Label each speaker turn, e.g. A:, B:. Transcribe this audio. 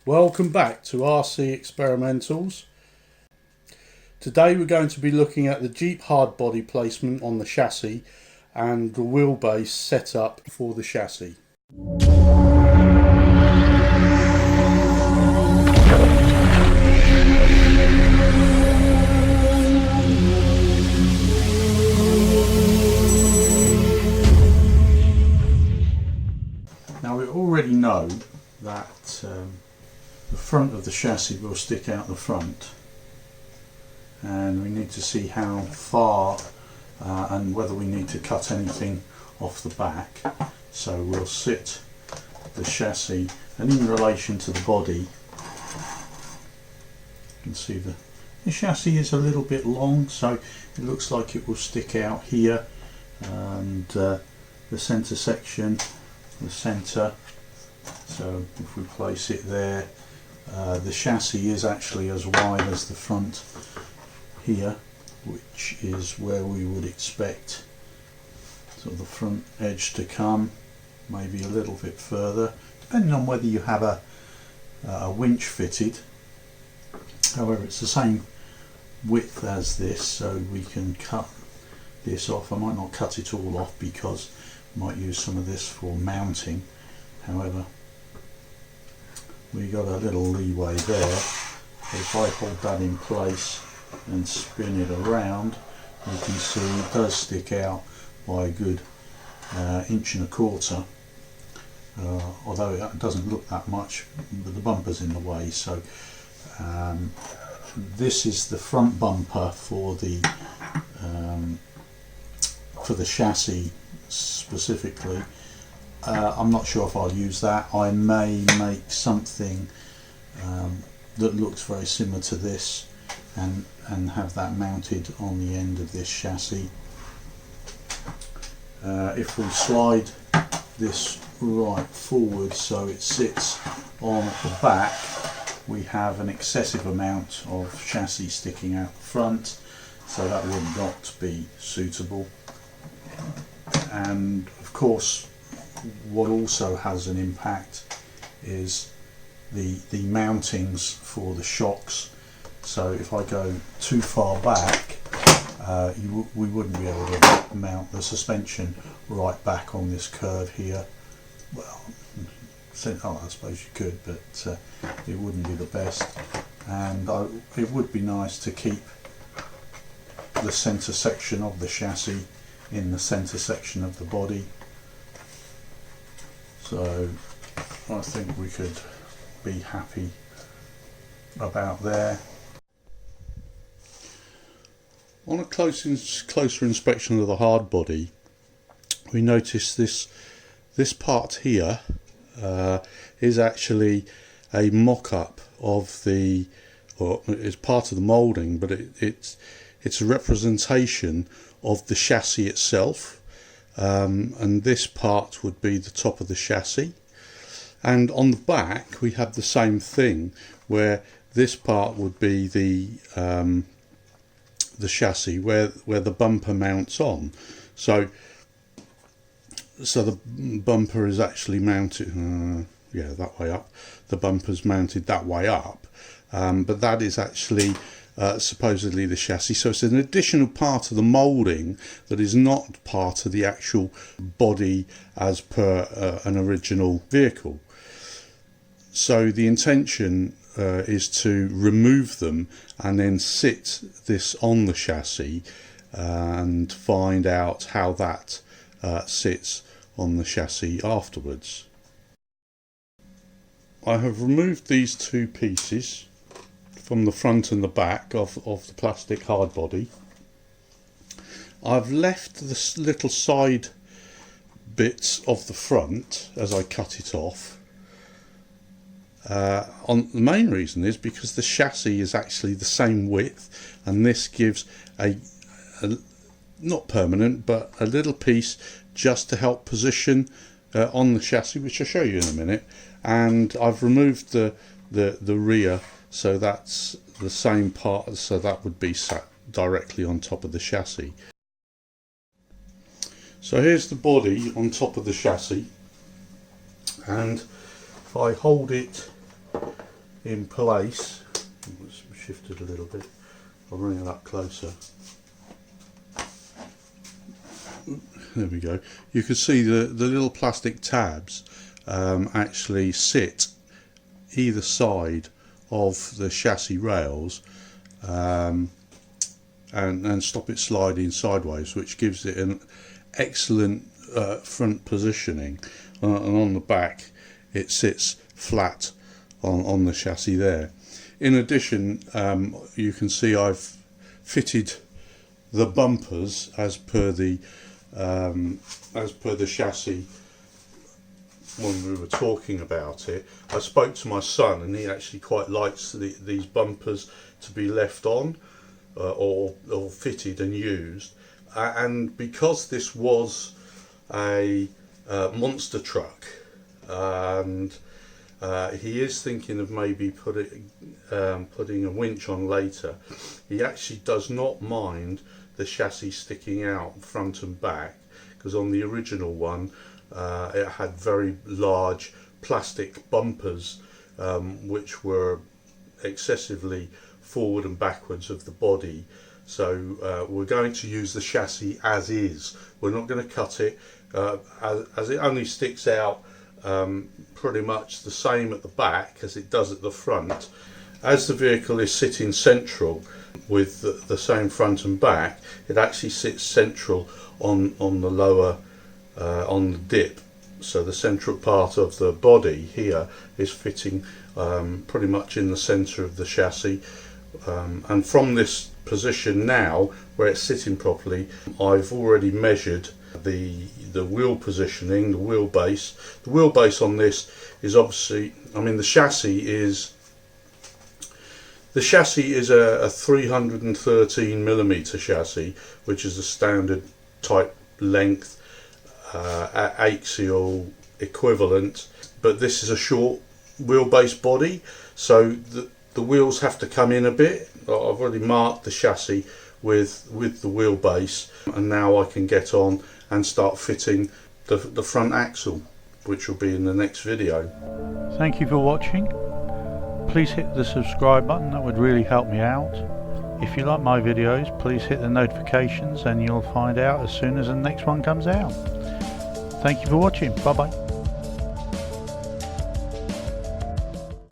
A: Welcome back to RC Experimentals. Today we're going to be looking at the Jeep hardbody placement on the chassis and the wheelbase setup for the chassis. Now we already know that the front of the chassis will stick out the front, and we need to see how far and whether we need to cut anything off the back. So we'll sit the chassis, and in relation to the body, you can see the chassis is a little bit long, so it looks like it will stick out here, and the centre section, the centre. So if we place it there, the chassis is actually as wide as the front here, which is where we would expect sort of the front edge to come, maybe a little bit further, depending on whether you have a winch fitted. However, it's the same width as this, so we can cut this off. I might not cut it all off because I might use some of this for mounting. However, we got a little leeway there. If I hold that in place and spin it around, you can see it does stick out by a good 1.25 inches, although it doesn't look that much, but the bumper's in the way. So this is the front bumper for the chassis specifically. I'm not sure if I'll use that. I may make something that looks very similar to this and have that mounted on the end of this chassis. If we slide this right forward so it sits on the back, we have an excessive amount of chassis sticking out the front, so that would not be suitable. And of course, what also has an impact is the mountings for the shocks. So if I go too far back, we wouldn't be able to mount the suspension right back on this curve here. Well, I suppose you could, but it wouldn't be the best. And it would be nice to keep the centre section of the chassis in the centre section of the body. So I think we could be happy about there. On a closer inspection of the hard body, we notice this part here is actually a mock-up of or it's part of the moulding, but it's a representation of the chassis itself. And this part would be the top of the chassis, and on the back we have the same thing, where this part would be the chassis where the bumper mounts on. So the bumper is actually mounted that way up. The bumper's mounted that way up, but that is actually supposedly the chassis. So it's an additional part of the moulding that is not part of the actual body as per an original vehicle. So the intention is to remove them and then sit this on the chassis and find out how that sits on the chassis afterwards. I have removed these two pieces from the front and the back of the plastic hard body. I've left the little side bits of the front as I cut it off. The main reason is because the chassis is actually the same width, and this gives a not permanent, but a little piece just to help position on the chassis, which I'll show you in a minute. And I've removed the rear, so that's the same part, so that would be sat directly on top of the chassis. So here's the body on top of the chassis, and if I hold it in place. Let's shift it a little bit. I'll bring it up closer. There we go. You can see the little plastic tabs actually sit either side of the chassis rails and stop it sliding sideways, which gives it an excellent front positioning. And on the back it sits flat on the chassis there. In addition, you can see I've fitted the bumpers as per the chassis when we were talking about it. I spoke to my son and he actually quite likes these bumpers to be left on or fitted and used, and because this was a monster truck and he is thinking of maybe putting a winch on later, he actually does not mind the chassis sticking out front and back, because on the original one it had very large plastic bumpers which were excessively forward and backwards of the body. So we're going to use the chassis as is. We're not going to cut it as it only sticks out pretty much the same at the back as it does at the front. As the vehicle is sitting central with the same front and back, it actually sits central on the lower on the dip. So the central part of the body here is fitting pretty much in the centre of the chassis, and from this position now where it's sitting properly, I've already measured the wheel positioning, the wheelbase. The wheelbase on this is obviously, I mean, the chassis is a 313mm chassis, which is a standard type length axial equivalent, but this is a short wheelbase body, so the wheels have to come in a bit. I've already marked the chassis with the wheelbase, and now I can get on and start fitting the front axle, which will be in the next video.
B: Thank you for watching. Please hit the subscribe button, that would really help me out. If you like my videos, please hit the notifications and you'll find out as soon as the next one comes out. Thank you for watching. Bye bye.